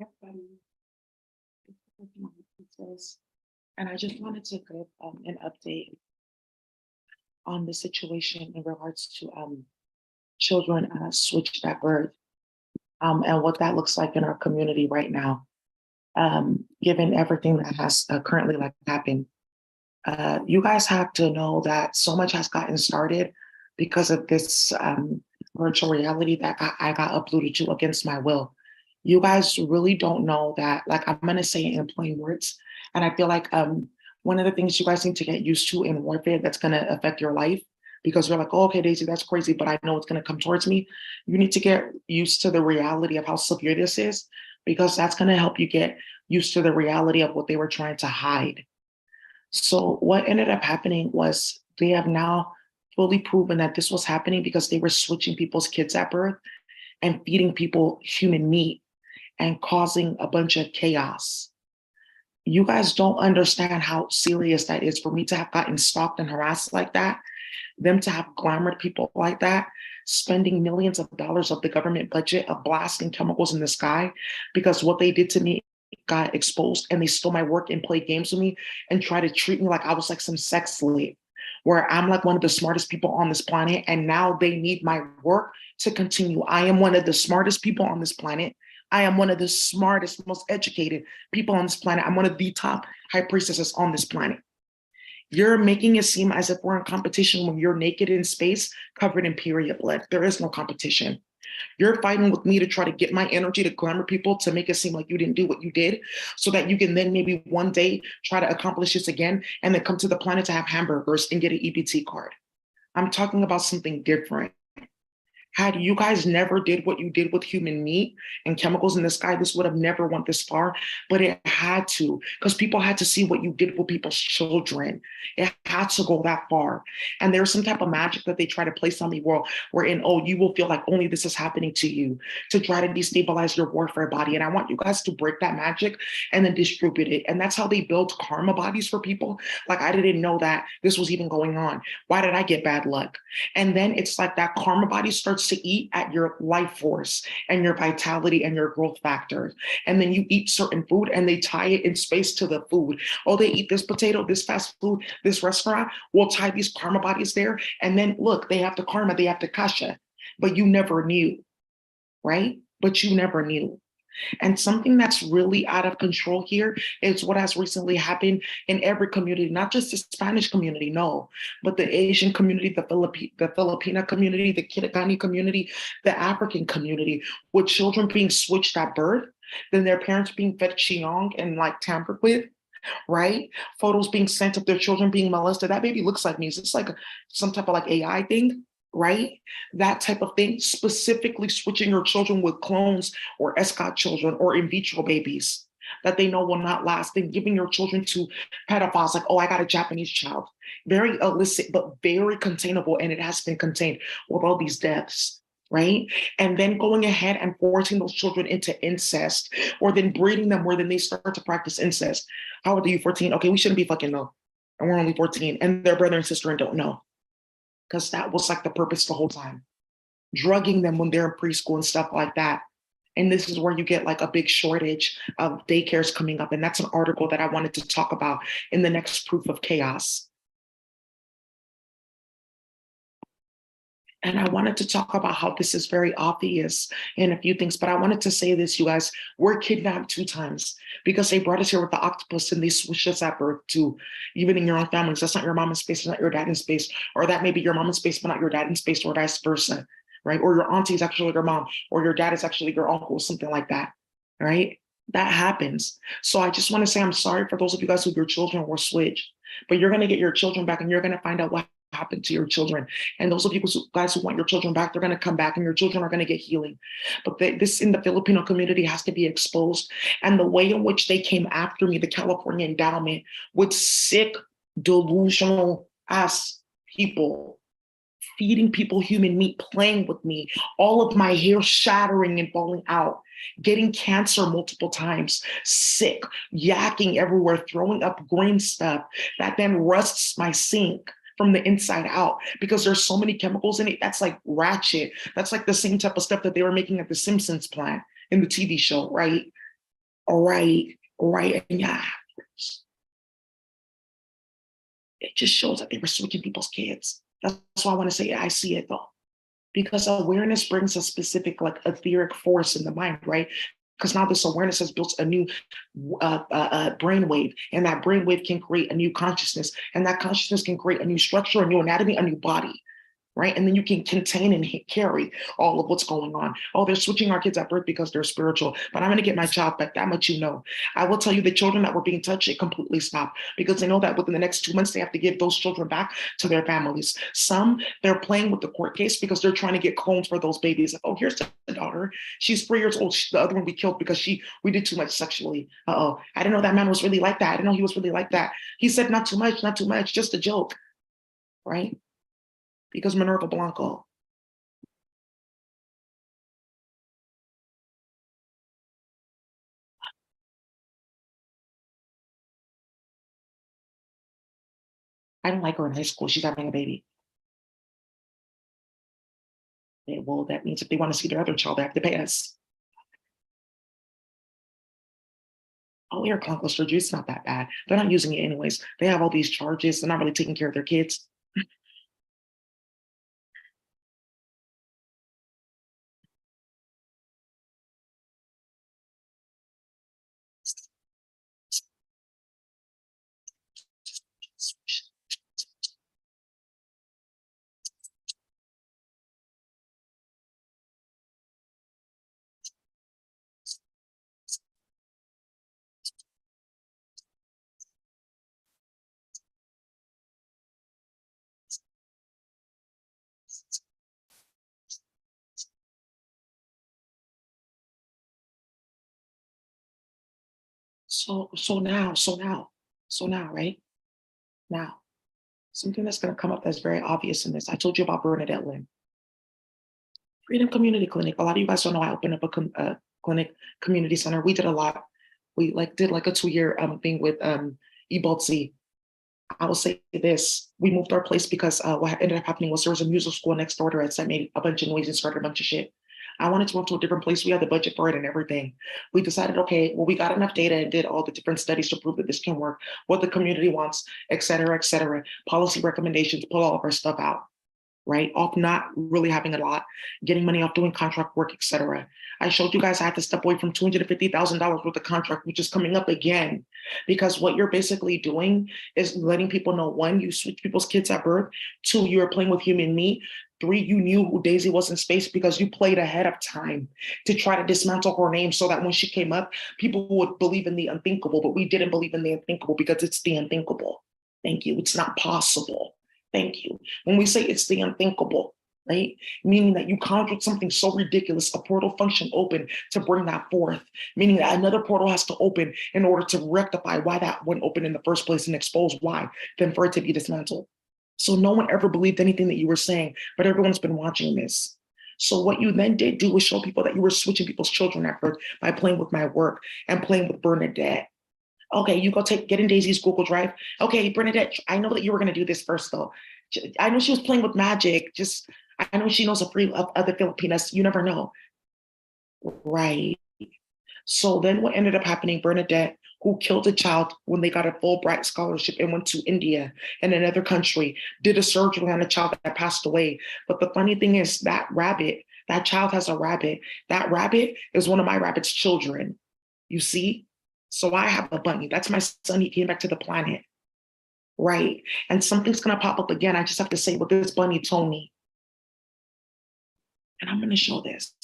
Everybody, and I just wanted to give an update on the situation in regards to children switched at birth and what that looks like in our community right now, given everything that has currently like happened. You guys have to know that so much has gotten started because of this virtual reality that I got uploaded to against my will. You guys really don't know that, like, I'm going to say it in plain words. And I feel like one of the things you guys need to get used to in warfare that's going to affect your life, because you're like, oh, okay, Daisy, that's crazy, but I know it's going to come towards me. You need to get used to the reality of how severe this is, because that's going to help you get used to the reality of what they were trying to hide. So what ended up happening was they have now fully proven that this was happening because they were switching people's kids at birth and feeding people human meat and causing a bunch of chaos. You guys don't understand how serious that is for me to have gotten stalked and harassed like that, them to have glamored people like that, spending millions of dollars of the government budget of blasting chemicals in the sky because what they did to me got exposed and they stole my work and played games with me and tried to treat me like I was like some sex slave, where I'm like one of the smartest people on this planet and now they need my work to continue. I am one of the smartest people on this planet. I am one of the smartest, most educated people on this planet. I'm one of the top high priestesses on this planet. You're making it seem as if we're in competition when you're naked in space, covered in period blood. There is no competition. You're fighting with me to try to get my energy to glamour people to make it seem like you didn't do what you did so that you can then maybe one day try to accomplish this again and then come to the planet to have hamburgers and get an EBT card. I'm talking about something different. Had you guys never did what you did with human meat and chemicals in the sky, this would have never went this far, but it had to, because people had to see what you did with people's children. It had to go that far. And there's some type of magic that they try to place on the world wherein, oh, you will feel like only this is happening to you to try to destabilize your warfare body. And I want you guys to break that magic and then distribute it. And that's how they build karma bodies for people. Like, I didn't know that this was even going on. Why did I get bad luck? And then it's like that karma body starts to eat at your life force and your vitality and your growth factors. And then you eat certain food and they tie it in space to the food. Oh, they eat this potato, this fast food, this restaurant. We'll tie these karma bodies there. And then look, they have the karma, they have the kasha, but you never knew, right? But you never knew. And something that's really out of control here is what has recently happened in every community, not just the Spanish community, no, but the Asian community, the Filipina community, the Kitakani community, the African community, with children being switched at birth, then their parents being fed Qigong and like tampered with, right? Photos being sent of their children being molested. That baby looks like me. It's like some type of like AI thing, right? That type of thing, specifically switching your children with clones or escort children or in vitro babies that they know will not last, then giving your children to pedophiles like, oh, I got a Japanese child. Very illicit, but very containable. And it has been contained with all these deaths. Right. And then going ahead and forcing those children into incest or then breeding them where then they start to practice incest. How old are you? 14? Okay, we shouldn't be fucking no. And we're only 14. And their brother and sister and don't know because that was like the purpose the whole time. Drugging them when they're in preschool and stuff like that. And this is where you get like a big shortage of daycares coming up. And that's an article that I wanted to talk about in the next Proof of Chaos. And I wanted to talk about how this is very obvious in a few things, but I wanted to say this, you guys, we're kidnapped 2 times because they brought us here with the octopus and they switched us at birth too, even in your own families. That's not your mom in space, not your dad in space, or that may be your mom in space, but not your dad in space, or vice versa, right? Or your auntie is actually your mom, or your dad is actually your uncle, something like that, right? That happens. So I just want to say I'm sorry for those of you guys who your children were switched, but you're going to get your children back and you're going to find out what happened to your children. And those of you guys who want your children back, they're going to come back and your children are going to get healing. But this in the Filipino community has to be exposed. And the way in which they came after me, the California endowment, with sick, delusional ass people, feeding people human meat, playing with me, all of my hair shattering and falling out, getting cancer multiple times, sick, yakking everywhere, throwing up green stuff that then rusts my sink from the inside out because there's so many chemicals in it. That's like ratchet. That's like the same type of stuff that they were making at the Simpsons plant in the TV show, right? Right, and yeah, it just shows that they were switching people's kids. That's why I want to say I see it though, because awareness brings a specific like etheric force in the mind, right? Because now this awareness has built a new brainwave, and that brainwave can create a new consciousness, and that consciousness can create a new structure, a new anatomy, a new body, right? And then you can contain and carry all of what's going on. Oh, they're switching our kids at birth because they're spiritual, but I'm going to get my child back. That much you know. I will tell you the children that were being touched, it completely stopped because they know that within the next 2 months, they have to give those children back to their families. Some, they're playing with the court case because they're trying to get clones for those babies. Like, oh, here's the daughter. She's 3 years old. The other one we killed because we did too much sexually. Uh-oh. I didn't know that man was really like that. I didn't know he was really like that. He said, not too much, not too much, just a joke, right? Because Minerva Blanco. I don't like her in high school. She's having a baby. Well, that means if they want to see their other child, they have to pay us. Oh, ear clock surgery, it's not that bad. They're not using it anyways. They have all these charges. They're not really taking care of their kids. So now, right? Now, something that's going to come up that's very obvious in this. I told you about Bernadette Lynn. Freedom Community Clinic. A lot of you guys don't know I opened up a clinic community center. We did a lot. We did like a 2-year thing with Ebaltzi. I will say this: we moved our place because what ended up happening was there was a music school next door to us that made a bunch of noise and started a bunch of shit. I wanted to move to a different place. We had the budget for it and everything. We decided, okay, well, we got enough data and did all the different studies to prove that this can work, what the community wants, et cetera, et cetera. Policy recommendations, pull all of our stuff out, right? Off not really having a lot, getting money off doing contract work, etc. I showed you guys I had to step away from $250,000 worth of contract, which is coming up again, because what you're basically doing is letting people know, one, you switch people's kids at birth, two, you were playing with human meat, three, you knew who Daisy was in space because you played ahead of time to try to dismantle her name so that when she came up, people would believe in the unthinkable, but we didn't believe in the unthinkable because it's the unthinkable. Thank you. It's not possible. Thank you. When we say it's the unthinkable, right? Meaning that you conjured something so ridiculous, a portal function open to bring that forth, meaning that another portal has to open in order to rectify why that went open in the first place and expose why, then for it to be dismantled. So no one ever believed anything that you were saying, but everyone's been watching this. So what you then did do was show people that you were switching people's children at birth by playing with my work and playing with Bernadette. Okay, you go get in Daisy's Google Drive. Okay, Bernadette, I know that you were going to do this first, though. I know she was playing with magic. I know she knows a few other Filipinas. You never know. Right. So then what ended up happening, Bernadette, who killed a child when they got a Fulbright scholarship and went to India and another country, did a surgery on a child that passed away. But the funny thing is that child has a rabbit. That rabbit is one of my rabbit's children. You see? So I have a bunny. That's my son. He came back to the planet. Right. And something's going to pop up again. I just have to say what this bunny told me. And I'm going to show this.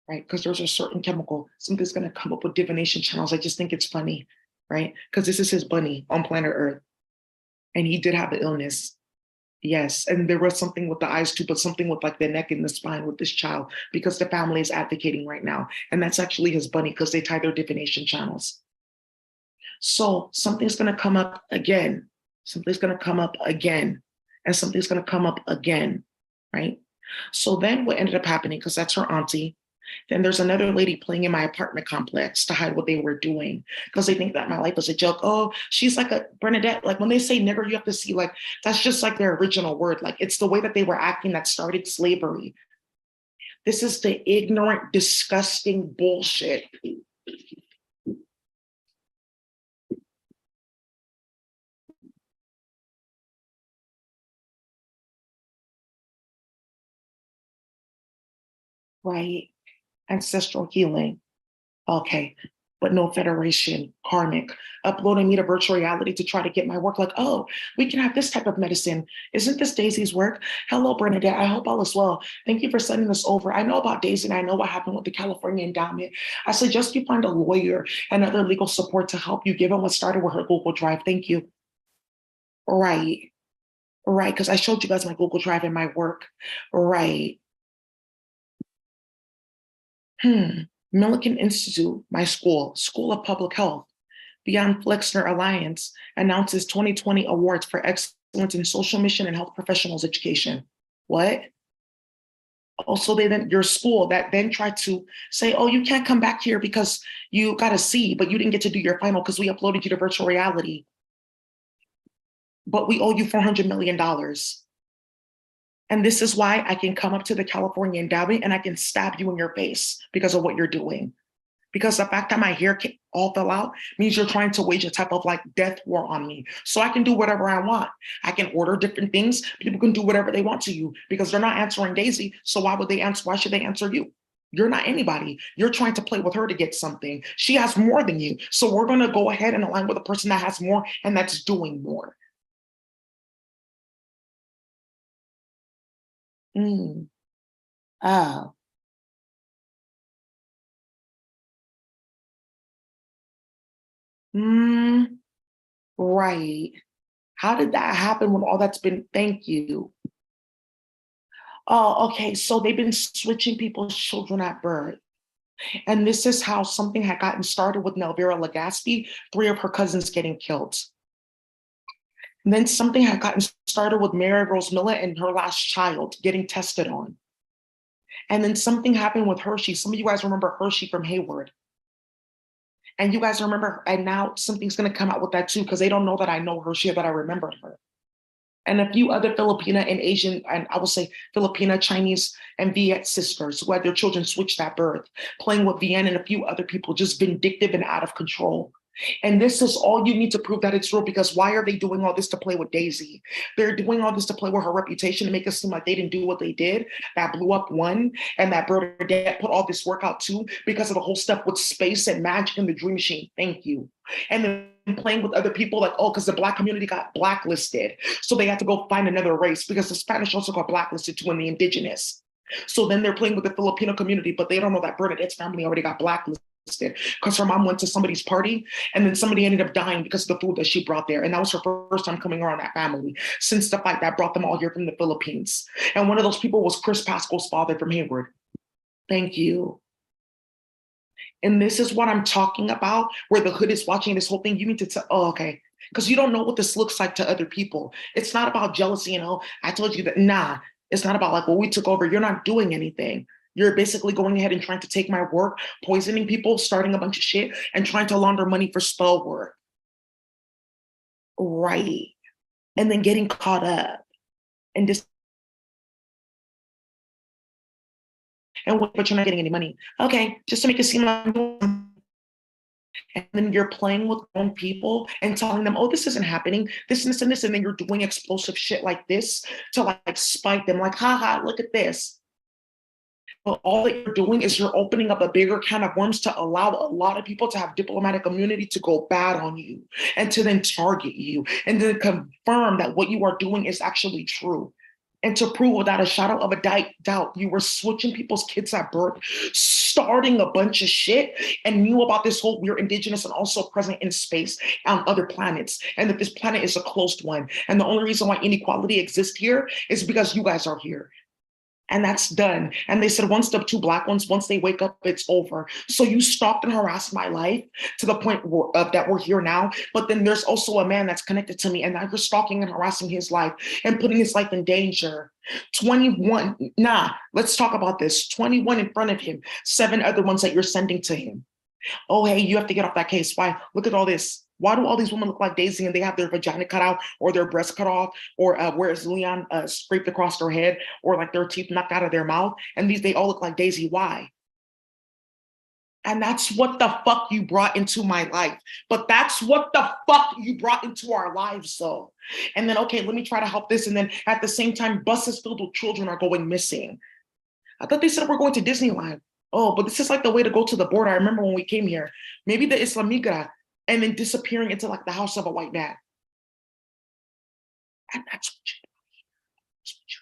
Right. Because there's a certain chemical. Something's going to come up with divination channels. I just think it's funny. Right. Because this is his bunny on planet Earth. And he did have the illness. Yes, and there was something with the eyes too, but something with like the neck and the spine with this child because the family is advocating right now. And that's actually his bunny because they tie their divination channels. So something's going to come up again. Something's going to come up again. And something's going to come up again. Right. So then what ended up happening, because that's her auntie, Then there's another lady playing in my apartment complex to hide what they were doing because they think that my life is a joke. Oh, she's like a Bernadette. Like when they say nigger, you have to see like that's just like their original word. Like it's the way that they were acting that started slavery. This is the ignorant, disgusting bullshit. Right? Ancestral healing. Okay. But no federation, karmic, uploading me to virtual reality to try to get my work. Like, oh, we can have this type of medicine. Isn't this Daisy's work? Hello, Bernadette. I hope all is well. Thank you for sending this over. I know about Daisy and I know what happened with the California endowment. I suggest you find a lawyer and other legal support to help you, given what started with her Google Drive. Thank you. Right. Right. Because I showed you guys my Google Drive and my work. Right. Millikan Institute, my school, School of Public Health. Beyond Flexner Alliance announces 2020 awards for excellence in social mission and health professionals education. What? Also, they then your school that then tried to say, oh, you can't come back here because you got a C, but you didn't get to do your final because we uploaded you to virtual reality. But we owe you $400 million. And this is why I can come up to the California endowment and I can stab you in your face because of what you're doing. Because the fact that my hair all fell out means you're trying to wage a type of like death war on me. So I can do whatever I want. I can order different things. People can do whatever they want to you because they're not answering Daisy. So why would they answer? Why should they answer you? You're not anybody. You're trying to play with her to get something. She has more than you. So we're going to go ahead and align with a person that has more and that's doing more. Mm. Oh. Mm. Right. How did that happen when all that's been? Thank you. Oh, okay. So they've been switching people's children at birth. And this is how something had gotten started with Nelvera Legaspi, three of her cousins getting killed. And then something had gotten started with Mary Rose Miller and her last child getting tested on. And then something happened with Hershey. Some of you guys remember Hershey from Hayward. And you guys remember, and now something's going to come out with that too, because they don't know that I know Hershey or that I remembered her. And a few other Filipina and Asian, and I will say Filipina, Chinese, and Viet sisters who had their children switched at birth, playing with Viet and a few other people, just vindictive and out of control. And this is all you need to prove that it's real, because why are they doing all this to play with Daisy? They're doing all this to play with her reputation to make it seem like they didn't do what they did. That blew up one, and that Bernadette put all this work out too because of the whole stuff with space and magic and the dream machine. Thank you. And then playing with other people like, oh, because the Black community got blacklisted. So they had to go find another race because the Spanish also got blacklisted too, and the indigenous. So then they're playing with the Filipino community, but they don't know that Bernadette's family already got blacklisted because her mom went to somebody's party and then somebody ended up dying because of the food that she brought there. And that was her first time coming around that family since the fight that brought them all here from the Philippines. And one of those people was Chris Pascal's father from Hayward. Thank you. And this is what I'm talking about, where the hood is watching this whole thing. You need to tell, oh, okay. Because you don't know what this looks like to other people. It's not about jealousy, I told you that, nah, it's not about like, well, we took over. You're not doing anything. You're basically going ahead and trying to take my work, poisoning people, starting a bunch of shit, and trying to launder money for spell work. Right. And then getting caught up. And this, and what, but you're not getting any money. Okay, just to make it seem like, and then you're playing with own people and telling them, oh, this isn't happening, this and this and this, and then you're doing explosive shit like this to like spite them, like, haha, look at this. But all that you're doing is you're opening up a bigger can of worms to allow a lot of people to have diplomatic immunity to go bad on you and to then target you and then confirm that what you are doing is actually true. And to prove without a shadow of a doubt, you were switching people's kids at birth, starting a bunch of shit, and knew about this whole we're indigenous and also present in space on other planets, and that this planet is a closed one. And the only reason why inequality exists here is because you guys are here. And that's done. And they said once the two black ones, once they wake up, it's over. So you stalked and harassed my life to the point that we're here now. But then there's also a man that's connected to me, and now you're stalking and harassing his life and putting his life in danger. 21, nah, let's talk about this. 21 in front of him, 7 other ones that you're sending to him. Oh, hey, you have to get off that case. Why? Look at all this. Why do all these women look like Daisy and they have their vagina cut out or their breast cut off or where's Leon scraped across their head or like their teeth knocked out of their mouth? And they all look like Daisy. Why? And that's what the fuck you brought into my life. But that's what the fuck you brought into our lives, so. And then, okay, let me try to help this. And then at the same time, buses filled with children are going missing. I thought they said we're going to Disneyland. Oh, but this is like the way to go to the border. I remember when we came here, maybe the Isla Migra, and then disappearing into like the house of a white man. And that's what you, that's what you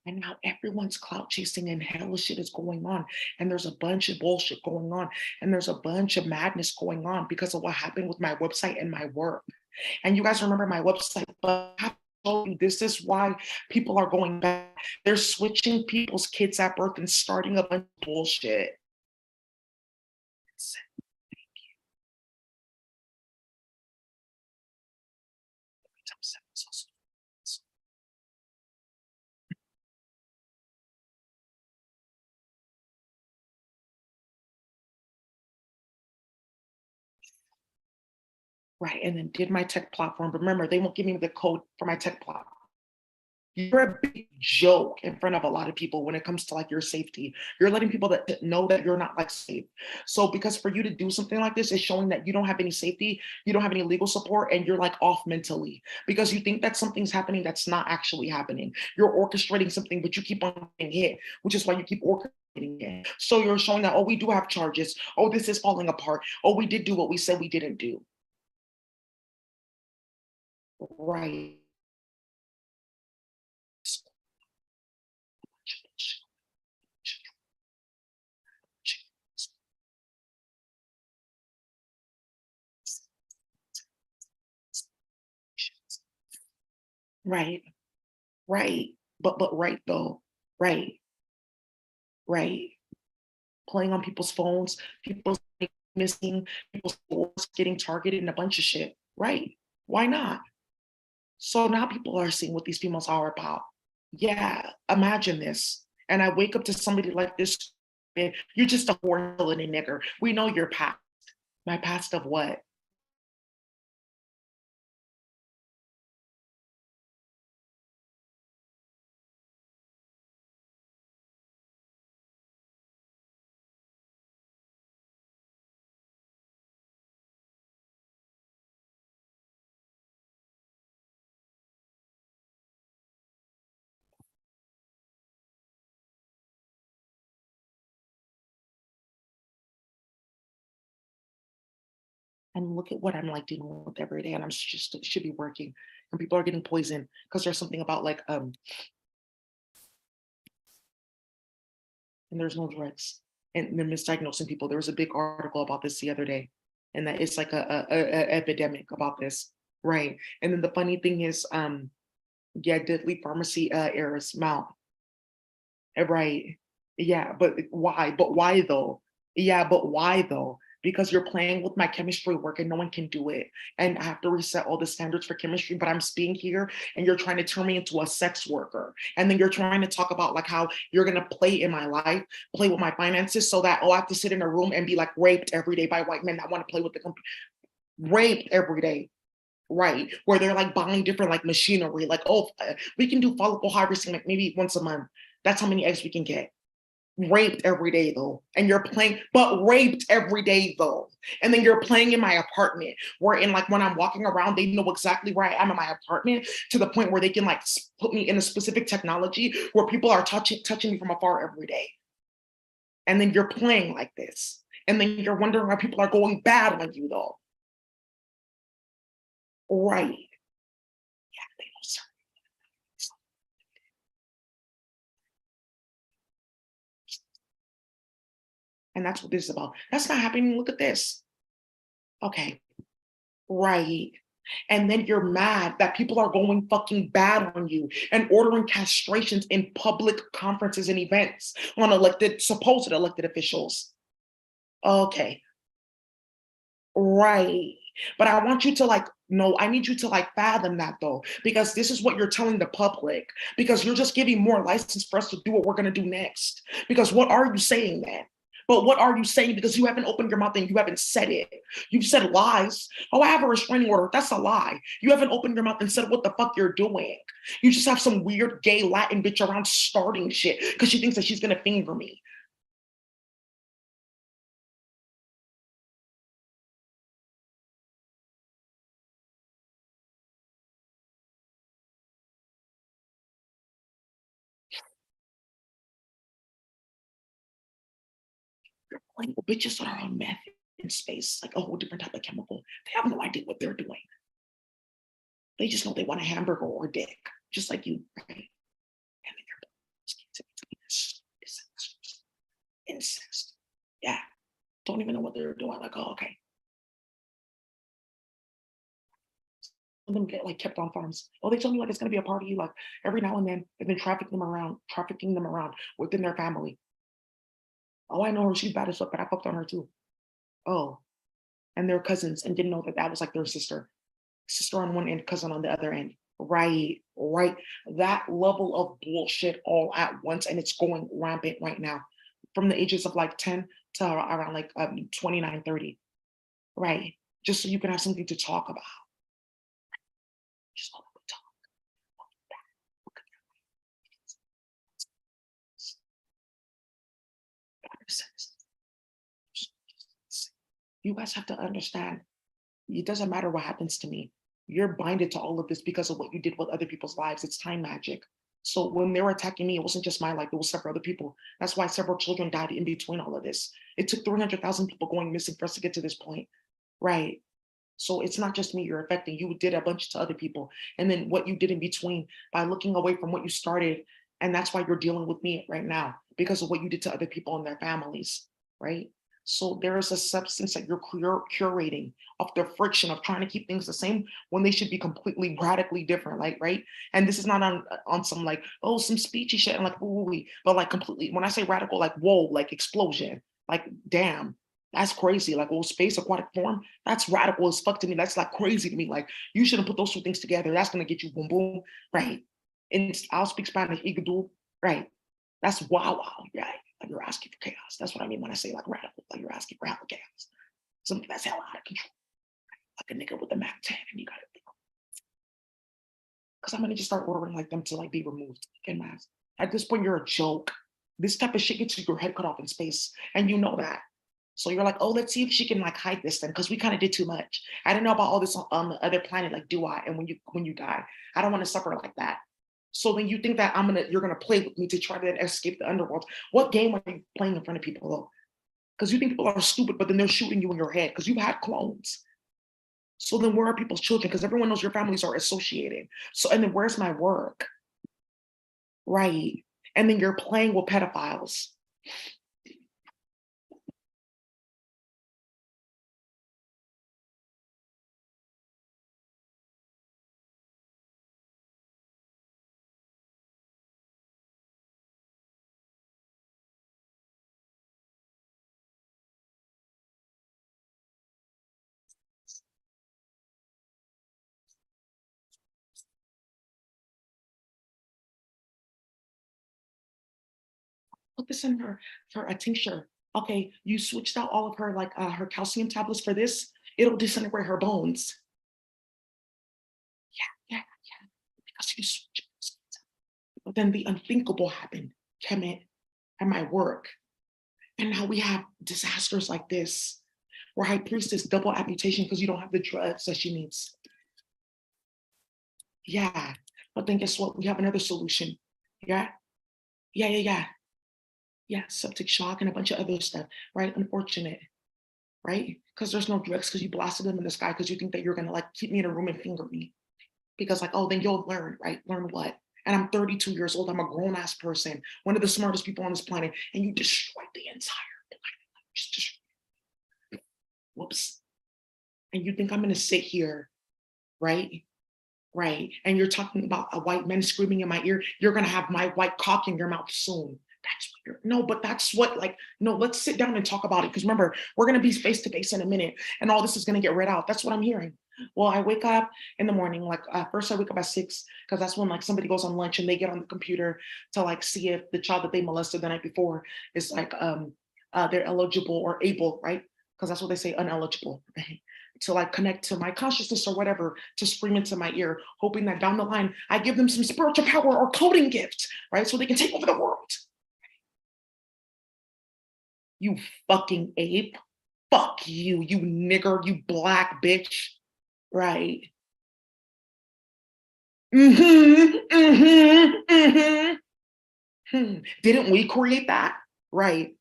and now everyone's clout chasing and hella shit is going on. And there's a bunch of bullshit going on. And there's a bunch of madness going on because of what happened with my website and my work. And you guys remember my website, but I have to show you this is why people are going back. They're switching people's kids at birth and starting a bunch of bullshit. Right. And then did my tech platform. Remember, they won't give me the code for my tech platform. You're a big joke in front of a lot of people when it comes to like your safety. You're letting people that know that you're not like safe. So because for you to do something like this is showing that you don't have any safety, you don't have any legal support, and you're like off mentally because you think that something's happening that's not actually happening. You're orchestrating something, but you keep on getting hit, which is why you keep orchestrating it. So you're showing that, oh, we do have charges. Oh, this is falling apart. Oh, we did do what we said we didn't do. Right. Right. Right. But right though. Right. Right. Playing on people's phones, people missing, people's stores getting targeted and a bunch of shit. Right. Why not? So now people are seeing what these females are about. Yeah, imagine this. And I wake up to somebody like this, and you're just a whore and a nigger. We know your past. My past of what? And look at what I'm like dealing with every day. And I'm just should be working. And people are getting poisoned because there's something about like and there's no drugs. And they're misdiagnosing people. There was a big article about this the other day, and that it's like a epidemic about this, right? And then the funny thing is, yeah, deadly pharmacy errors, Mount, right? Yeah, but why? But why though? Yeah, but why though? Because you're playing with my chemistry work and no one can do it. And I have to reset all the standards for chemistry, but I'm being here and you're trying to turn me into a sex worker. And then you're trying to talk about like how you're gonna play in my life, play with my finances so that, oh, I have to sit in a room and be like raped every day by white men that want to play with the computer. Raped every day. Right, where they're like buying different like machinery, like, oh, we can do follicle harvesting like maybe once a month. That's how many eggs we can get. Raped every day though, and you're playing, but raped every day though, and then you're playing in my apartment. Where in like when I'm walking around, they know exactly where I am in my apartment to the point where they can like put me in a specific technology where people are touching me from afar every day, and then you're playing like this, and then you're wondering why people are going bad on you though. Right. And that's what this is about. That's not happening. Look at this. Okay. Right. And then you're mad that people are going fucking bad on you and ordering castrations in public conferences and events on supposed elected officials. Okay. Right. But I want you to like, no, I need you to like fathom that though, because this is what you're telling the public, because you're just giving more license for us to do what we're going to do next. Because what are you saying then? But what are you saying? Because you haven't opened your mouth and you haven't said it. You've said lies. Oh, I have a restraining order. That's a lie. You haven't opened your mouth and said what the fuck you're doing. You just have some weird gay Latin bitch around starting shit because she thinks that she's going to finger me. Like bitches that are on meth in space, like a whole different type of chemical. They have no idea what they're doing. They just know they want a hamburger or a dick, just like you, right? And then you're incest. Yeah. Don't even know what they're doing. Like, oh, okay. Some of them get like kept on farms. Oh, they tell me like it's gonna be a party, like every now and then, and then trafficking them around within their family. Oh, I know her, she's bad as fuck, but I fucked on her too. Oh, and they're cousins and didn't know that that was like their sister on one end, cousin on the other end. Right, right. That level of bullshit all at once, and it's going rampant right now, from the ages of like 10 to around like 29, 30. Right. Just so you can have something to talk about. Just talk. You guys have to understand, it doesn't matter what happens to me. You're binded to all of this because of what you did with other people's lives. It's time magic. So when they were attacking me, it wasn't just my life, it was several other people. That's why several children died in between all of this. It took 300,000 people going missing for us to get to this point. Right. So it's not just me you're affecting. You did a bunch to other people. And then what you did in between by looking away from what you started. And that's why you're dealing with me right now because of what you did to other people and their families. Right. So there is a substance that you're curating of the friction of trying to keep things the same when they should be completely radically different. Like, right. And this is not on some like, oh, some speechy shit and like, ooh, but like completely, when I say radical, like, whoa, like explosion, like, damn, that's crazy. Like, oh, space aquatic form, that's radical as fuck to me. That's like crazy to me. Like, you shouldn't put those two things together. That's gonna get you boom boom. Right. And I'll speak Spanish, igadoo. Right. That's wow wow. Right. Like you're asking for chaos. That's what I mean when I say like radical. Like you're asking for hell chaos. Something that's hell out of control. Like a nigga with a Mac 10 and you gotta think. Because I'm gonna just start ordering like them to like be removed. Get mask. At this point, you're a joke. This type of shit gets your head cut off in space. And you know that. So you're like, oh, let's see if she can like hide this then, because we kind of did too much. I didn't know about all this on the other planet. Like, do I? And when you die, I don't want to suffer like that. So then you think that you're gonna play with me to try to escape the underworld. What game are you playing in front of people though? Because you think people are stupid, but then they're shooting you in your head because you've had clones. So then where are people's children? Because everyone knows your families are associated. So and then where's my work? Right. And then you're playing with pedophiles. Put this in her for a tincture. Okay, you switched out all of her like her calcium tablets for this. It'll disintegrate her bones. Yeah, yeah, yeah. Because you switched. But then the unthinkable happened, Kemet, and my work. And now we have disasters like this, where High Priestess double amputation because you don't have the drugs that she needs. Yeah. But then guess what? We have another solution. Yeah. Yeah, yeah, yeah. Yeah. Septic shock and a bunch of other stuff. Right. Unfortunate. Right. Because there's no drugs because you blasted them in the sky because you think that you're gonna like keep me in a room and finger me. Because like, oh, then you'll learn, right? Learn what? And I'm 32 years old. I'm a grown ass person, one of the smartest people on this planet, and you destroyed the entire planet. Whoops. And you think I'm gonna sit here, right? Right. And you're talking about a white man screaming in my ear. You're gonna have my white cock in your mouth soon. That's what you're no, but that's what like, no, let's sit down and talk about it. Because remember, we're gonna be face to face in a minute and all this is gonna get read out. That's what I'm hearing. Well, I wake up in the morning, like first I wake up at 6, because that's when like somebody goes on lunch and they get on the computer to like see if the child that they molested the night before is like they're eligible or able, right? Because that's what they say, uneligible, right? To like connect to my consciousness or whatever, to scream into my ear, hoping that down the line I give them some spiritual power or coding gift, right? So they can take over the world. You fucking ape. Fuck you, you nigger, you black bitch. Right. Didn't we create that? Right.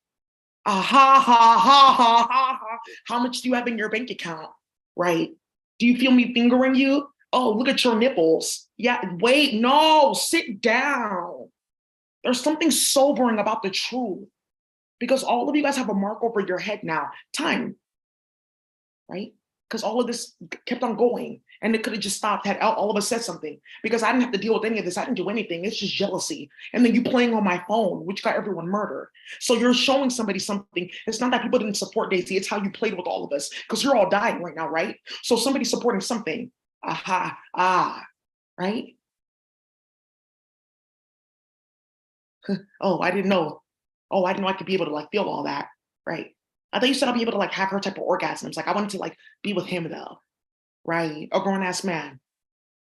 Ah, ha, ha, ha, ha, ha, ha. How much do you have in your bank account? Right. Do you feel me fingering you? Oh, look at your nipples. Yeah, wait, no, sit down. There's something sobering about the truth because all of you guys have a mark over your head now. Time, right? Because all of this kept on going and it could have just stopped had all of us said something because I didn't have to deal with any of this. I didn't do anything. It's just jealousy. And then you playing on my phone, which got everyone murdered. So you're showing somebody something. It's not that people didn't support Daisy. It's how you played with all of us because you're all dying right now, right? So somebody's supporting something. Aha, right? Oh, I didn't know. Oh, I didn't know I could be able to like feel all that. Right. I thought you said I'll be able to like have her type of orgasms. Like I wanted to like be with him though. Right. A grown ass man.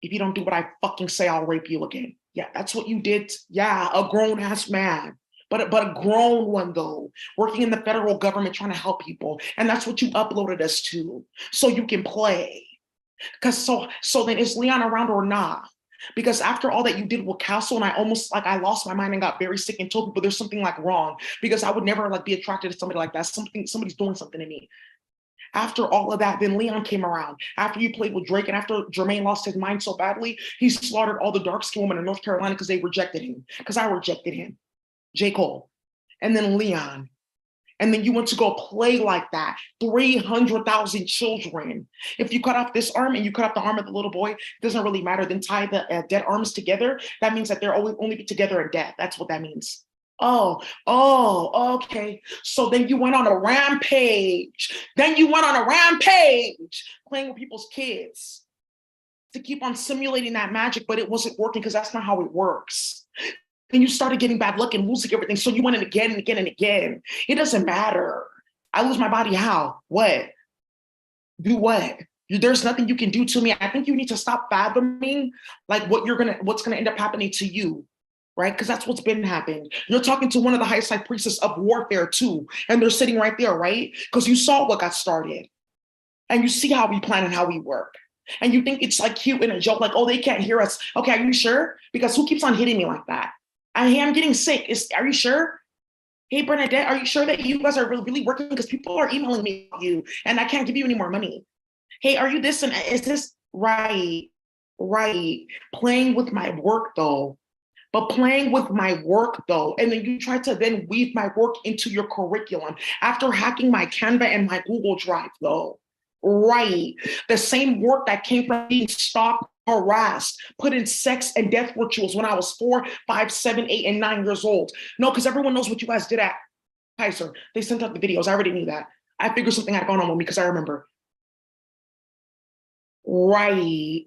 If you don't do what I fucking say, I'll rape you again. Yeah, that's what you did. Yeah, a grown ass man. But a grown one though, working in the federal government trying to help people. And that's what you uploaded us to. So you can play. Cause so then is Leon around or not? Because after all that you did with Castle, and I almost like I lost my mind and got very sick and told people there's something like wrong because I would never like be attracted to somebody like that. Somebody's doing something to me. After all of that, then Leon came around. After you played with Drake and after Jermaine lost his mind so badly, he slaughtered all the dark skinned women in North Carolina because they rejected him. Because I rejected him. J. Cole. And then Leon. And then you went to go play like that. 300,000 children. If you cut off this arm and you cut off the arm of the little boy, it doesn't really matter. Then tie the dead arms together. That means that they're only be together in death. That's what that means. Okay. So then you went on a rampage. Then you went on a rampage playing with people's kids to keep on simulating that magic, but it wasn't working because that's not how it works. Then you started getting bad luck and losing everything. So you went in again and again and again. It doesn't matter. I lose my body how? What? Do what? There's nothing you can do to me. I think you need to stop fathoming like what's gonna end up happening to you, right? Because that's what's been happening. You're talking to one of the highest high priestesses of warfare too, and they're sitting right there, right? Because you saw what got started, and you see how we plan and how we work. And you think it's like cute and a joke, like, oh, they can't hear us. Okay, are you sure? Because who keeps on hitting me like that? I am getting sick. Are you sure? Hey, Bernadette, are you sure that you guys are really working? Because people are emailing me you, and I can't give you any more money. Hey, are you this and is this right? Right. Playing with my work though. But playing with my work though, and then you try to then weave my work into your curriculum after hacking my Canva and my Google Drive though. Right. The same work that came from being stalked, harassed, put in sex and death rituals when I was 4, 5, 7, 8, and 9 years old. No, because everyone knows what you guys did at Kaiser. They sent out the videos. I already knew that. I figured something had gone on with me because I remember. Right.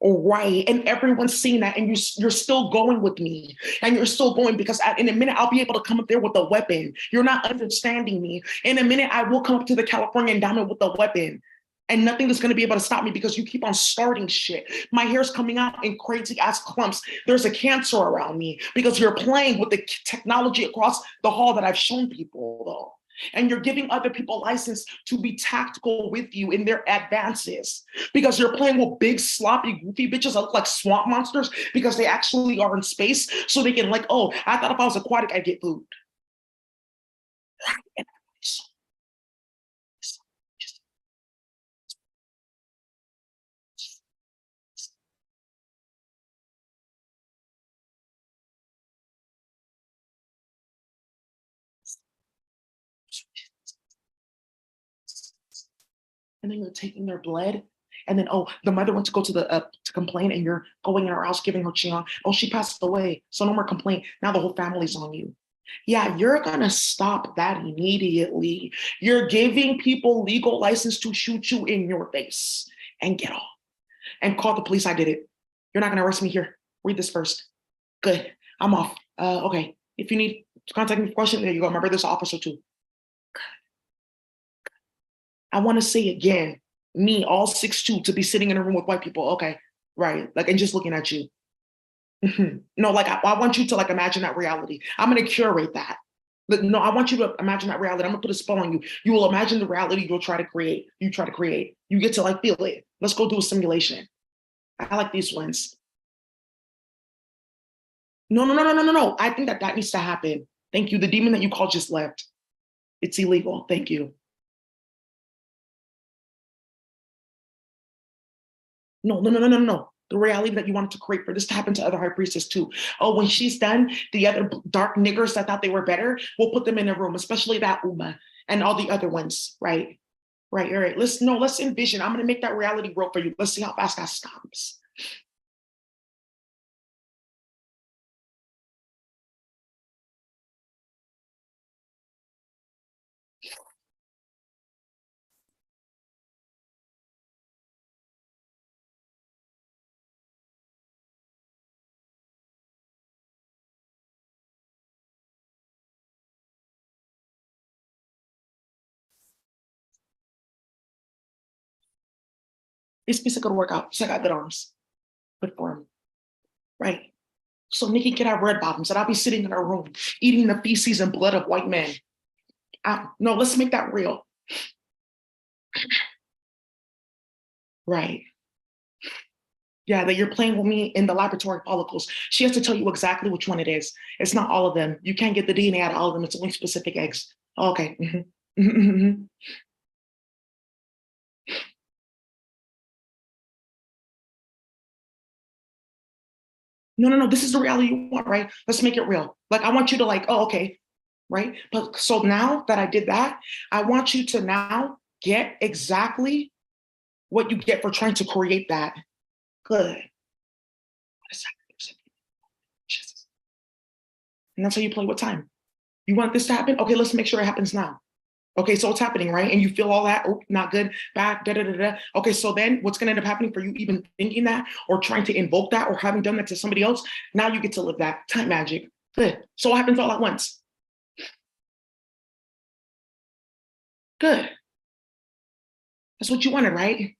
Right. And everyone's seeing that. And you're still going with me. And you're still going because in a minute, I'll be able to come up there with a weapon. You're not understanding me. In a minute, I will come up to the California endowment with a weapon. And nothing is going to be able to stop me because you keep on starting shit. My hair's coming out in crazy ass clumps. There's a cancer around me because you're playing with the technology across the hall that I've shown people, though. And you're giving other people license to be tactical with you in their advances because you're playing with big, sloppy, goofy bitches that look like swamp monsters because they actually are in space. So they can, like, oh, I thought if I was aquatic, I'd get food. And and then you're taking their blood. And then, oh, the mother went to go to the to complain, and you're going in her house giving her chion. Oh, she passed away, so no more complaint. Now the whole family's on you. Yeah, you're gonna stop that immediately. You're giving people legal license to shoot you in your face and get off and call the police. I did it. You're not gonna arrest me here. Read this first. Good. I'm off. Okay. If you need to contact me for questions, there you go. Remember this officer too. I want to say again, me, all 6'2", to be sitting in a room with white people. Okay, right. Like, and just looking at you. No, like I want you to like imagine that reality. I'm gonna curate that. No, I want you to imagine that reality. I'm gonna put a spell on you. You will imagine the reality you'll try to create. You try to create. You get to like feel it. Let's go do a simulation. I like these ones. No, no, no, no, no, no, no. I think that that needs to happen. Thank you. The demon that you called just left. It's illegal. Thank you. No, no, no, no, no, no. The reality that you wanted to create for this to happen to other high priestess too. Oh, when she's done, the other dark niggers that thought they were better, we'll put them in a room, especially that Uma and all the other ones, right? Right, all right. Let's envision. I'm gonna make that reality real for you. Let's see how fast that stops. This piece could work out. So I got good arms. Good for him. Right. So Nikki could have red bottoms, and I'll be sitting in her room eating the feces and blood of white men. No, let's make that real. Right. Yeah, that you're playing with me in the laboratory follicles. She has to tell you exactly which one it is. It's not all of them. You can't get the DNA out of all of them. It's only specific eggs. Okay. No, no, no. This is the reality you want, right? Let's make it real. Like, I want you to like, oh, okay, right? But so now that I did that, I want you to now get exactly what you get for trying to create that. Good. And that's how you play with time. You want this to happen? Okay, let's make sure it happens now. Okay, so it's happening, right? And you feel all that, oh, not good, bad, da da da da. Okay, so then what's gonna end up happening for you even thinking that or trying to invoke that or having done that to somebody else? Now you get to live that time magic. Good. So it happens all at once. Good. That's what you wanted, right?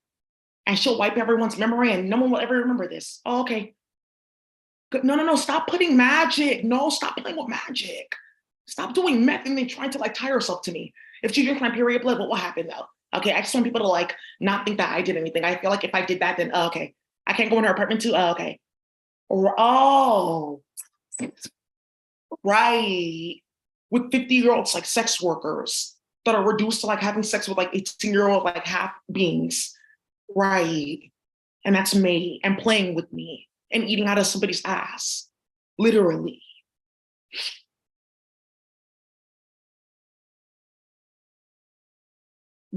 And she'll wipe everyone's memory and no one will ever remember this. Oh, okay. Good. No, no, no. Stop putting magic. No, stop playing with magic. Stop doing meth and then trying to like tie yourself to me. If she drinks my period blood, what will happen though? Okay, I just want people to like not think that I did anything. I feel like if I did that, then oh, okay. I can't go in her apartment too. Oh, okay. Or oh, right. With 50-year-olds like sex workers that are reduced to like having sex with like 18-year-old like half beings. Right. And that's me and playing with me and eating out of somebody's ass. Literally.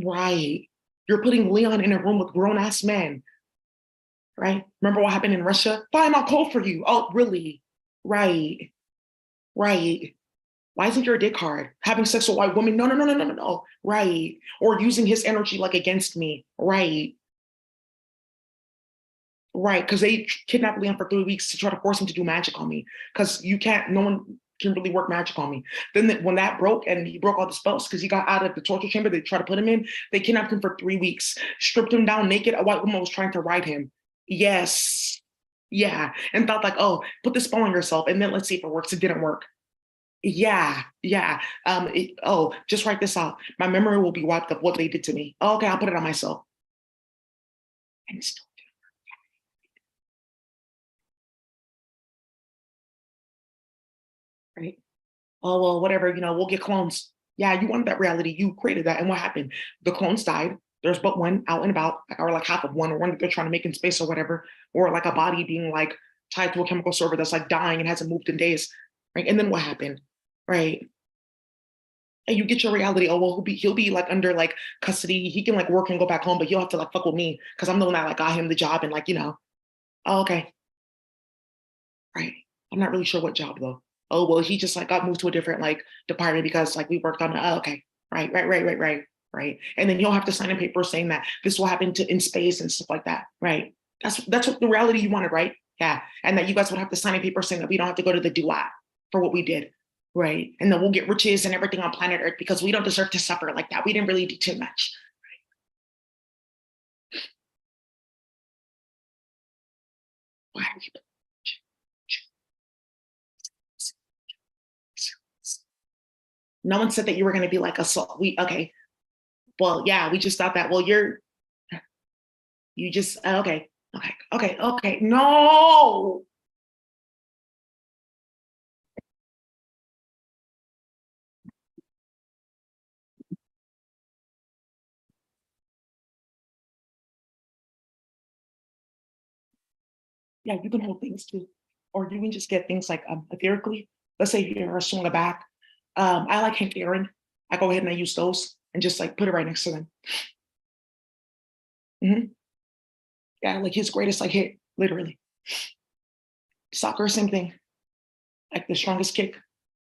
Right. You're putting Leon in a room with grown ass men. Right. Remember what happened in Russia? Fine, I'll call for you. Oh, really? Right. Right. Why isn't your dick hard? Having sex with white women? No, no, no, no, no, no, no. Right. Or using his energy like against me. Right. Right. Because they kidnapped Leon for 3 weeks to try to force him to do magic on me. Because you can't, no one can really work magic on me. Then when that broke and he broke all the spells because he got out of the torture chamber they tried to put him in, they kidnapped him for 3 weeks, stripped him down naked. A white woman was trying to ride him. Yes. Yeah. And thought like, oh, put the spell on yourself and then let's see if it works. It didn't work. Yeah, yeah. Oh, just write this out. My memory will be wiped of what they did to me. Oh, okay, I'll put it on myself. And still, right? Oh, well, whatever, we'll get clones. Yeah, you wanted that reality. You created that. And what happened? The clones died. There's but one out and about, or like half of one, or one that they're trying to make in space or whatever, or like a body being like tied to a chemical server that's like dying and hasn't moved in days. Right. And then what happened? Right. And you get your reality. Oh well, he'll be like under like custody. He can like work and go back home, but he'll have to like fuck with me because I'm the one that like got him the job and like Oh, okay, right. I'm not really sure what job though. Oh well, he just like got moved to a different like department because like we worked on it. Oh, okay, right. And then you'll have to sign a paper saying that this will happen to in space and stuff like that. Right. That's what the reality you wanted, right? Yeah. And that you guys would have to sign a paper saying that we don't have to go to the duat for what we did. Right. And then we'll get riches and everything on planet Earth because we don't deserve to suffer like that. We didn't really do too much. Why are you no one said that you were going to be like assault. We okay. Well, yeah, we just thought that. Well, you just okay. No, yeah, you can hold things too, or you can just get things like etherically. Let's say you're a swing a back. I like Hank Aaron. I go ahead and I use those and just like put it right next to them. Mhm. Yeah, like his greatest like hit, literally. Soccer, same thing. Like the strongest kick,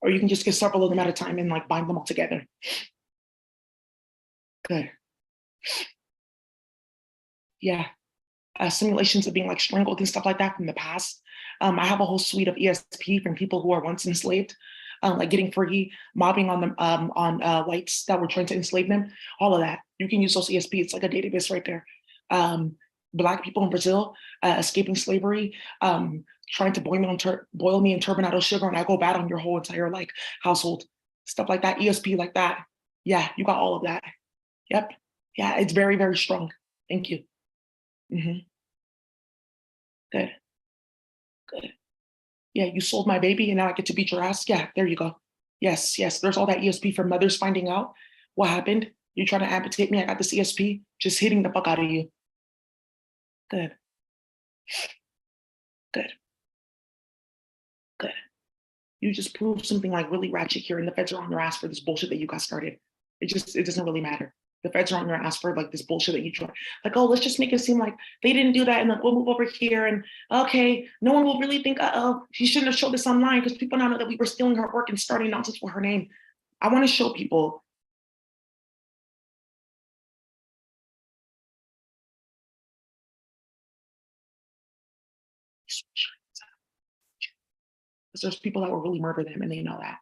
or you can just get several of them at a time and like bind them all together. Good. Yeah. Simulations of being like strangled and stuff like that from the past. I have a whole suite of ESP from people who are once enslaved, like getting free, mobbing on them on whites that were trying to enslave them. All of that you can use those ESP. It's like a database right there. Um, Black people in Brazil escaping slavery, trying to boil me in turbinado sugar, and I go bad on your whole entire like household, stuff like that. ESP like that. Yeah, you got all of that. Yep. Yeah, it's very very strong. Thank you. Hmm. Good. Good. Yeah, you sold my baby and now I get to beat your ass. Yeah, there you go. Yes. There's all that ESP for mothers finding out what happened. You trying to amputate me. I got this ESP just hitting the fuck out of you. Good, good, good. You just proved something like really ratchet here, and the feds are on your ass for this bullshit that you got started. It doesn't really matter. The feds are on your ass for like this bullshit that you tried. Like, oh, let's just make it seem like they didn't do that, and like we'll move over here, and okay, no one will really think, oh, she shouldn't have showed this online because people now know that we were stealing her work and starting nonsense for her name. I want to show people. Because there's people that will really murder them and they know that.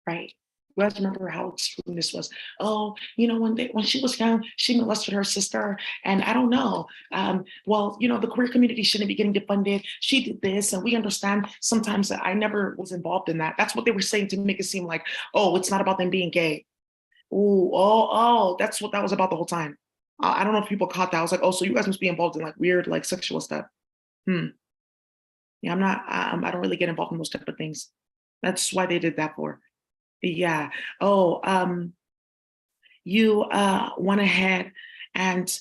Right. You guys remember how extreme this was? Oh, when she was young, she molested her sister, and I don't know. Well, the queer community shouldn't be getting defunded. She did this, and we understand sometimes that I never was involved in that. That's what they were saying to make it seem like, oh, it's not about them being gay. Ooh, oh, that's what that was about the whole time. I don't know if people caught that. I was like, oh, so you guys must be involved in like weird like sexual stuff. Hmm. Yeah, I'm not. I don't really get involved in those type of things. That's why they did that for. Yeah. Oh, you went ahead and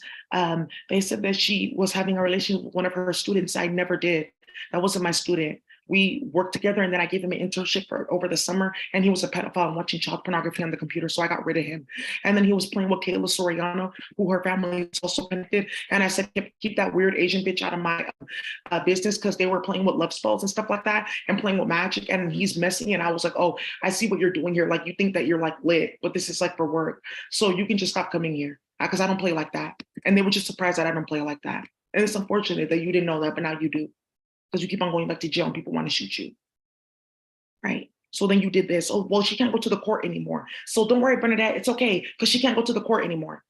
they said that she was having a relationship with one of her students. I never did. That wasn't my student. We worked together and then I gave him an internship for over the summer and he was a pedophile and watching child pornography on the computer. So I got rid of him. And then he was playing with Kayla Soriano, who her family is also connected. And I said, keep that weird Asian bitch out of my business because they were playing with love spells and stuff like that and playing with magic. And he's messy. And I was like, oh, I see what you're doing here. Like you think that you're like lit, but this is like for work. So you can just stop coming here because I don't play like that. And they were just surprised that I don't play like that. And it's unfortunate that you didn't know that, but now you do because you keep on going back to jail and people want to shoot you. Right. So then you did this. Oh, well, she can't go to the court anymore. So don't worry, Bernadette. It's okay because she can't go to the court anymore.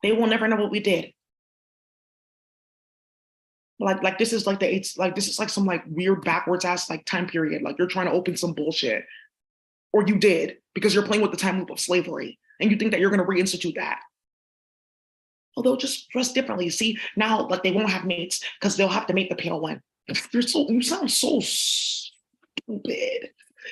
They will never know what we did. Like this is like this is like some like weird backwards ass like time period. Like you're trying to open some bullshit. or you did, because you're playing with the time loop of slavery and you think that you're going to reinstitute that. Although just dress differently. See, now like they won't have mates because they'll have to mate the pale one. You sound so stupid.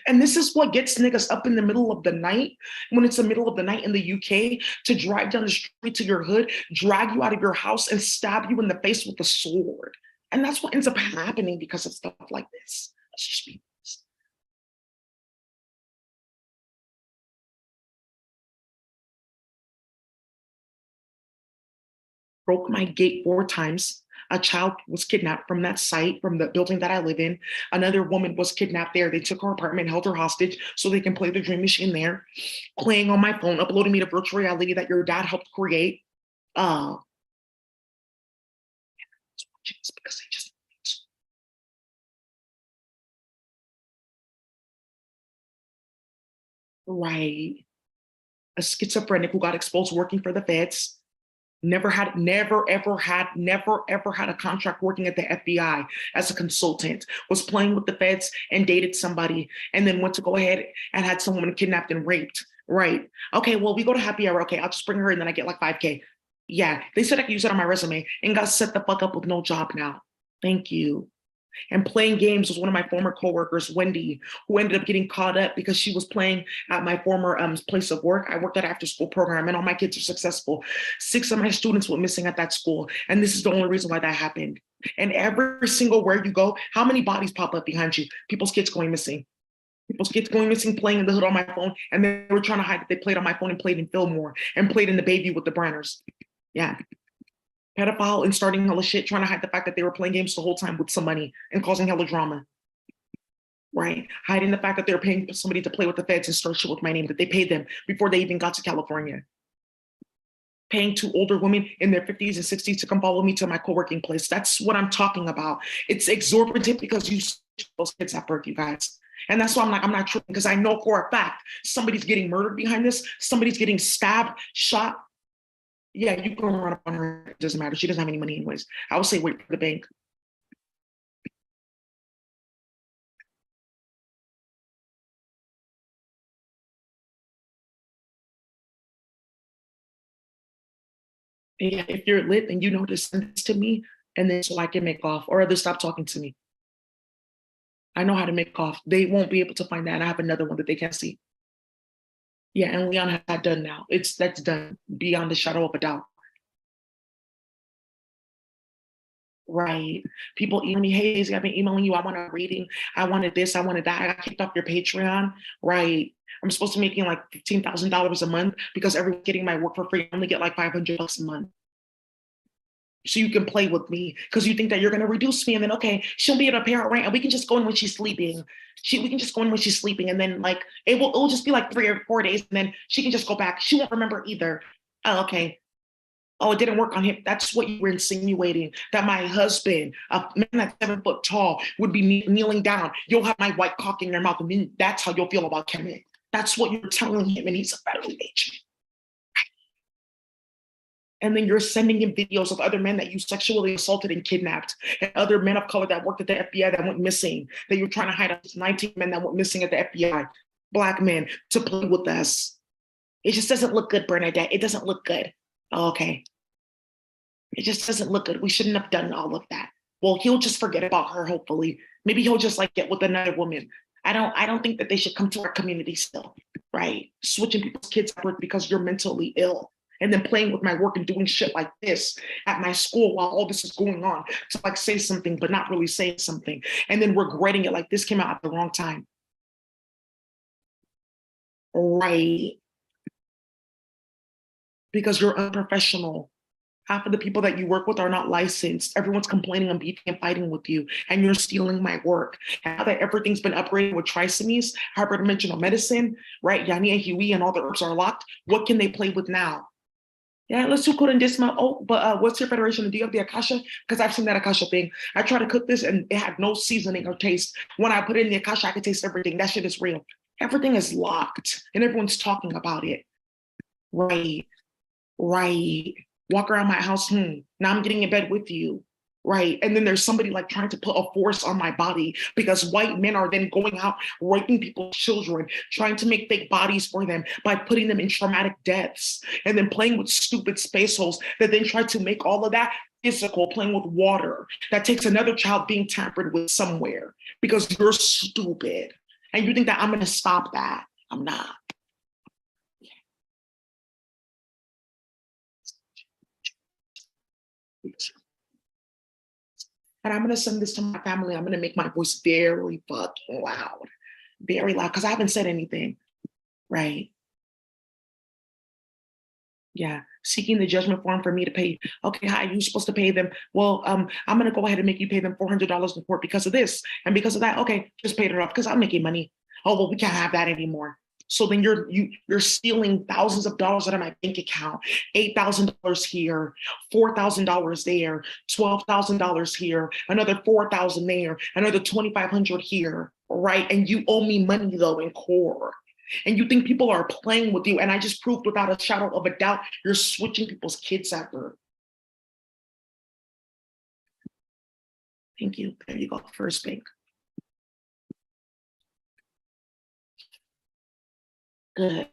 And this is what gets niggas up in the middle of the night, when it's the middle of the night in the UK, to drive down the street to your hood, drag you out of your house, and stab you in the face with a sword. And that's what ends up happening because of stuff like this. Let's just be honest. Broke my gate 4 times. A child was kidnapped from that site, from the building that I live in. Another woman was kidnapped there. They took her apartment, held her hostage so they can play the Dream Machine there, playing on my phone, uploading me to virtual reality that your dad helped create. Just because they just right. A schizophrenic who got exposed working for the feds. Never ever had a contract working at the FBI as a consultant, was playing with the feds and dated somebody, and then went to go ahead and had some woman kidnapped and raped. Right. Okay, well, we go to happy hour. Okay, I'll just bring her and then I get like 5K. Yeah, they said I could use it on my resume and got set the fuck up with no job now. Thank you. And playing games was one of my former coworkers, Wendy, who ended up getting caught up because she was playing at my former place of work. I worked at after school program and all my kids are successful. 6 of my students were missing at that school. And this is the only reason why that happened. And every single where you go, how many bodies pop up behind you? People's kids going missing. People's kids going missing, playing in the hood on my phone. And they were trying to hide that they played on my phone and played in Fillmore and played in the Baby with the Branners. Yeah. Pedophile and starting hella shit, trying to hide the fact that they were playing games the whole time with some money and causing hella drama. Right? Hiding the fact that they were paying somebody to play with the feds and start shit with my name, that they paid them before they even got to California. Paying 2 older women in their 50s and 60s to come follow me to my co-working place. That's what I'm talking about. It's exorbitant because you those kids at birth, you guys. And that's why I'm not tripping, because I know for a fact somebody's getting murdered behind this, somebody's getting stabbed, shot. Yeah, you can run up on her. It doesn't matter. She doesn't have any money anyways. I would say wait for the bank. Yeah, if you're lit and you know to send this to me, and then so I can make off, or other stop talking to me. I know how to make off. They won't be able to find that. I have another one that they can't see. Yeah, and Leon has that done now. That's done beyond the shadow of a doubt. Right. People email me, hey, Izzy, I've been emailing you. I want a reading. I wanted this. I wanted that. I got kicked off your Patreon. Right. I'm supposed to be making like $15,000 a month because everyone's getting my work for free. I only get like $500 a month. So you can play with me because you think that you're going to reduce me. And then, okay, she'll be able to pay her rent and we can just go in when she's sleeping. We can just go in when she's sleeping. And then like, it'll just be like 3 or 4 days. And then she can just go back. She won't remember either. Oh, okay. Oh, it didn't work on him. That's what you were insinuating, that my husband, a man that's 7 foot tall, would be kneeling down. You'll have my white cock in your mouth. And then that's how you'll feel about Kevin. That's what you're telling him. And he's a federal agent. And then you're sending him videos of other men that you sexually assaulted and kidnapped, and other men of color that worked at the FBI that went missing, that you're trying to hide up 19 men that went missing at the FBI, Black men, to play with us. It just doesn't look good, Bernadette. It doesn't look good. Oh, okay. It just doesn't look good. We shouldn't have done all of that. Well, he'll just forget about her, hopefully. Maybe he'll just like get with another woman. I don't think that they should come to our community still, right? Switching people's kids at birth because you're mentally ill. And then playing with my work and doing shit like this at my school while all this is going on to like say something, but not really say something. And then regretting it like this came out at the wrong time. Right. Because you're unprofessional. Half of the people that you work with are not licensed. Everyone's complaining and beefing and fighting with you, and you're stealing my work. Now that everything's been upgraded with trisomies, hyperdimensional medicine, right? Yani and Huey and all the herbs are locked. What can they play with now? Yeah, let's do Kurandisma. Oh, but what's your federation? Do you have the Akasha? Because I've seen that Akasha thing. I tried to cook this and it had no seasoning or taste. When I put it in the Akasha, I could taste everything. That shit is real. Everything is locked and everyone's talking about it. Right, right. Walk around my house. Now I'm getting in bed with you. right? And then there's somebody like trying to put a force on my body because white men are then going out raping people's children, trying to make fake bodies for them by putting them in traumatic deaths, and then playing with stupid space holes that then try to make all of that physical, playing with water that takes another child being tampered with somewhere because you're stupid. And you think that I'm going to stop that. I'm not. And I'm going to send this to my family. I'm going to make my voice very fucking loud, very loud, because I haven't said anything, right? Yeah, seeking the judgment form for me to pay. Okay, how are you supposed to pay them? Well, I'm gonna go ahead and make you pay them $400 in court because of this and because of that. Okay, just pay it off because I'm making money. Oh well, we can't have that anymore. So then you're stealing thousands of dollars out of my bank account, $8,000 here, $4,000 there, $12,000 here, another 4,000 there, another 2,500 here, right? And you owe me money though in court. And you think people are playing with you. And I just proved without a shadow of a doubt, you're switching people's kids at birth. Thank you. There you go. First bank. Good.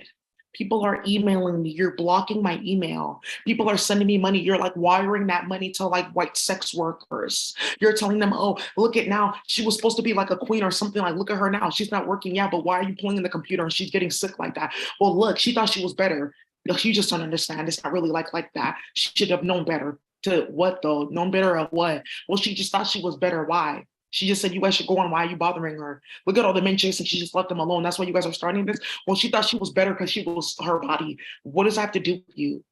People are emailing me. You're blocking my email. People are sending me money. You're like wiring that money to like white sex workers. You're telling them, oh, look at now. She was supposed to be like a queen or something. Like, look at her now. She's not working. Yeah, but why are you pulling in the computer and she's getting sick like that? Well, look, she thought she was better. You just don't understand. It's not really like that. She should have known better. To what though? Known better of what? Well, she just thought she was better. Why? She just said you guys should go on. Why are you bothering her? Look at all the men chasing. She just left them alone. That's why you guys are starting this. Well, she thought she was better because she was her body. What does that have to do with you?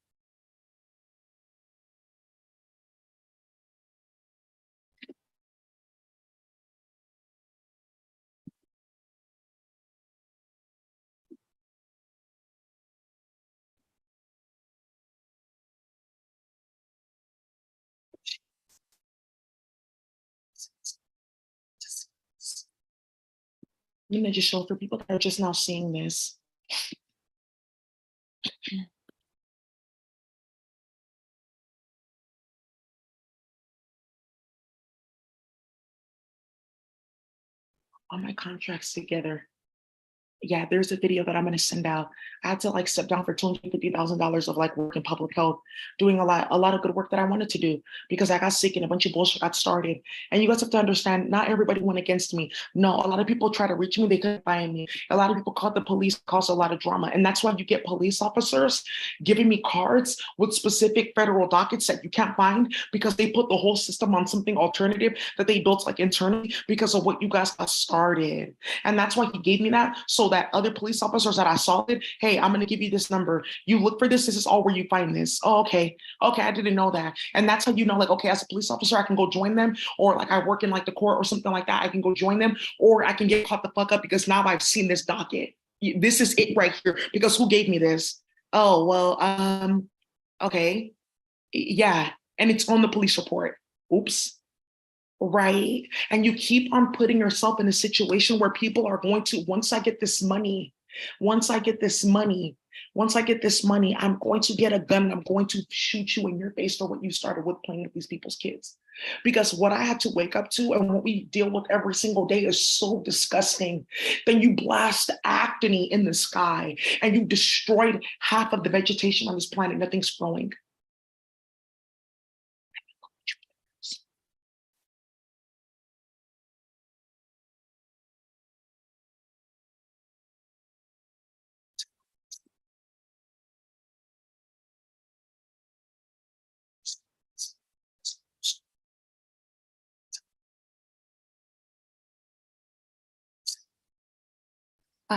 You know, just show for people that are just now seeing this. All my contracts together. Yeah, there's a video that I'm gonna send out. I had to like step down for $250,000 of like work in public health, doing a lot of good work that I wanted to do because I got sick and a bunch of bullshit got started. And you guys have to understand, not everybody went against me. No, a lot of people try to reach me, they couldn't find me. A lot of people called the police, caused a lot of drama. And that's why you get police officers giving me cards with specific federal dockets that you can't find because they put the whole system on something alternative that they built like internally because of what you guys got started. And that's why he gave me that so that other police officers that I assaulted, hey, I'm going to give you this number. You look for this. This is all where you find this. Oh, okay. Okay. I didn't know that. And that's how you know, like, okay, as a police officer, I can go join them, or like I work in like the court or something like that. I can go join them, or I can get caught the fuck up because now I've seen this docket. This is it right here because who gave me this? Oh, well, okay. Yeah. And it's on the police report. Oops. Right. And you keep on putting yourself in a situation where people are going to, once I get this money, once I get this money, once I get this money, I'm going to get a gun and I'm going to shoot you in your face for what you started with playing with these people's kids. Because what I had to wake up to and what we deal with every single day is so disgusting. Then you blast acne in the sky and you destroyed half of the vegetation on this planet. Nothing's growing.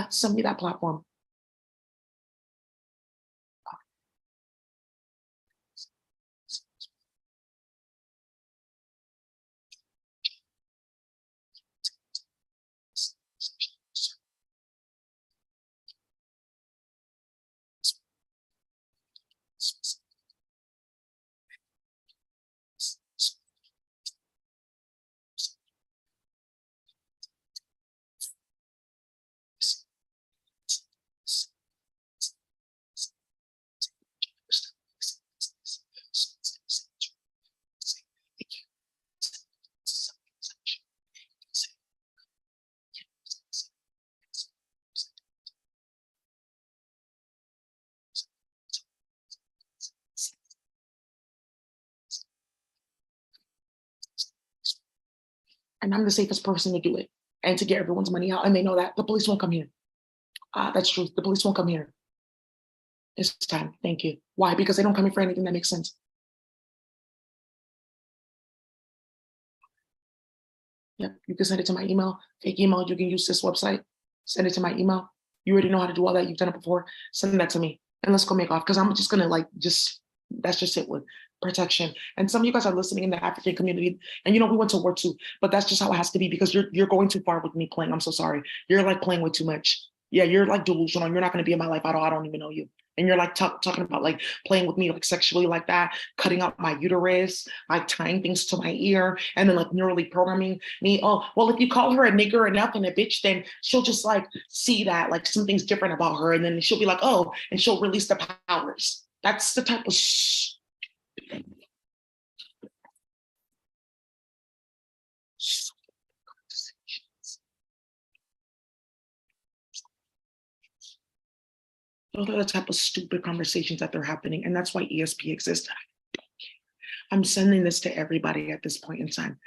Send me that platform. and I'm the safest person to do it and to get everyone's money out. And they know that the police won't come here. That's true. The police won't come here. It's time. Thank you. Why? Because they don't come here for anything that makes sense. Yep. You can send it to my email, fake email. You can use this website. Send it to my email. You already know how to do all that. You've done it before. Send that to me and let's go make off. Because I'm just gonna like that's just it with protection. And some of you guys are listening in the African community, and we went to war too, but that's just how it has to be because you're going too far with me playing. I'm so sorry. You're like playing way too much. Yeah, you're like delusional. You're not gonna be in my life at all. I don't even know you. And you're like talking about like playing with me like sexually like that, cutting out my uterus, like tying things to my ear, and then like neurally programming me. Oh, well, if you call her a nigger enough and a bitch, then she'll just like see that like something's different about her, and then she'll be like, oh, and she'll release the powers. That's the type of those are the type of stupid conversations that they're happening, and that's why ESP exists. I'm sending this to everybody at this point in time.